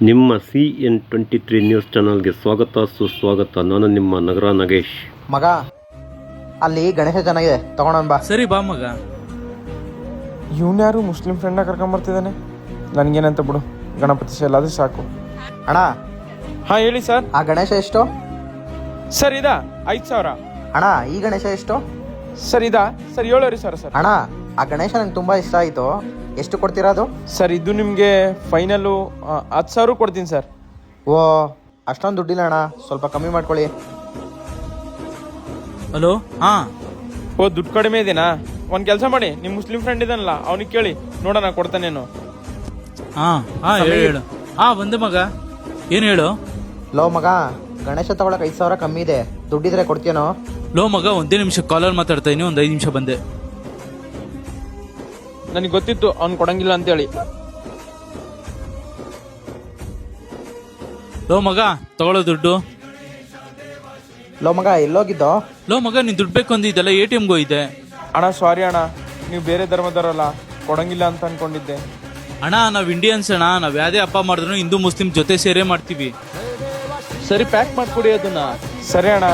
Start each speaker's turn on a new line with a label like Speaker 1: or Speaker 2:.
Speaker 1: ನಿಮ್ಮ CN23 news ಚಾನಲ್ಗೆ ಸ್ವಾಗತ ಸುಸ್ವಾಗತ. ನಾನು ನಿಮ್ಮ ನಗರ ನಗೇಶ್.
Speaker 2: ಮಗ, ಅಲ್ಲಿ ಗಣೇಶ ಚೆನ್ನಾಗಿದೆ, ತಗೊಂಡೋನ್ ಬಾ.
Speaker 3: ಸರಿ ಬಾ ಮಗ.
Speaker 4: ಇವನ್ಯಾರು ಮುಸ್ಲಿಂ ಫ್ರೆಂಡ್ನ ಕರ್ಕೊಂಬರ್ತಿದ್ದಾನೆ. ನನಗೇನಂತ ಬಿಡು, ಗಣಪತಿ ಶೈಲ್ ಆದ್ರೆ ಸಾಕು.
Speaker 2: ಅಣ್ಣ,
Speaker 4: ಹಾಂ ಹೇಳಿ ಸರ್.
Speaker 2: ಆ ಗಣೇಶ ಎಷ್ಟು?
Speaker 4: ಸರ್ ಇದಾ 5,000.
Speaker 2: ಅಣ್ಣ, ಈ ಗಣೇಶ ಎಷ್ಟು?
Speaker 4: ಸರ್ ಇದಾ ಸರ್ 7,000 ಸರ್.
Speaker 2: ಅಣ್ಣ, ಆ ಗಣೇಶ ನಂಗೆ ತುಂಬಾ ಇಷ್ಟ ಆಯ್ತು. ಎಷ್ಟು ಕೊಡ್ತೀರಾ ಅದು?
Speaker 4: ಸರ್ ಇದು ನಿಮಗೆ ಫೈನಲ್ಲು 10,000 ಕೊಡ್ತೀನಿ ಸರ್.
Speaker 2: ಓ, ಅಷ್ಟೊಂದು ದುಡ್ಡಿಲ್ಲ ಅಣ್ಣ, ಸ್ವಲ್ಪ ಕಮ್ಮಿ ಮಾಡ್ಕೊಳ್ಳಿ.
Speaker 3: ಹಲೋ, ಹಾ
Speaker 4: ಓ, ದುಡ್ಡು ಕಡಿಮೆ ಇದೆನಾ? ಒಂದು ಕೆಲಸ ಮಾಡಿ, ನಿಮ್ಮ ಮುಸ್ಲಿಂ ಫ್ರೆಂಡ್ ಇದ್ದಾನಲ್ಲ ಅವ್ನಿಗೆ ಕೇಳಿ ನೋಡೋಣ, ಕೊಡ್ತಾನೇನು.
Speaker 3: ಹಾ ಹಾ ಹೇಳು. ಹಾ ಬಂದೆ ಮಗ, ಏನು ಹೇಳು.
Speaker 2: ಲೋ ಮಗ, ಗಣೇಶ ತಗೊಳಕ್ 5,000 ಕಮ್ಮಿ ಇದೆ, ದುಡ್ಡಿದ್ರೆ ಕೊಡ್ತೀನೋ?
Speaker 3: ಲೋ ಮಗ, ಒಂದೇ ನಿಮಿಷ ಕಾಲಲ್ಲಿ ಮಾತಾಡ್ತಾ ಇದೀನಿ, ಒಂದು 5 ನಿಮಿಷ ಬಂದೆ.
Speaker 4: ನನಗೆ ಗೊತ್ತಿತ್ತು ಅವ್ನು ಕೊಡಂಗಿಲ್ಲ ಅಂತೇಳಿ.
Speaker 3: ಲೋ ಮಗ, ತಗೊಳ್ಳೋ ದುಡ್ಡು.
Speaker 2: ಲೋ ಮಗ, ಎಲ್ಲೋಗಿದ್ದೋ?
Speaker 3: ಲೋ ಮಗ, ನೀನ್ ದುಡ್ಡು ಬೇಕು ಅಂದಿದ್ದಲ್ಲ, ATMಗೆ ಹೋಗಿದ್ದೆ.
Speaker 4: ಅಣ್ಣ ಸಾರಿ ಅಣ್ಣ, ನೀವು ಬೇರೆ ಧರ್ಮದವರಲ್ಲ, ಕೊಡಂಗಿಲ್ಲ ಅಂತ ಅನ್ಕೊಂಡಿದ್ದೆ.
Speaker 3: ಅಣ್ಣ, ನಾವ್ ಇಂಡಿಯನ್ಸ್ ಅಣ್ಣ, ನಾವ್ ಯಾವ್ದೇ ಹಬ್ಬ ಮಾಡಿದ್ರು ಹಿಂದೂ ಮುಸ್ಲಿಂ ಜೊತೆ ಸೇರೇ ಮಾಡ್ತೀವಿ.
Speaker 4: ಸರಿ, ಪ್ಯಾಕ್ ಮಾಡ್ಕೊಡಿ ಅದನ್ನ. ಸರಿ ಅಣ್ಣ.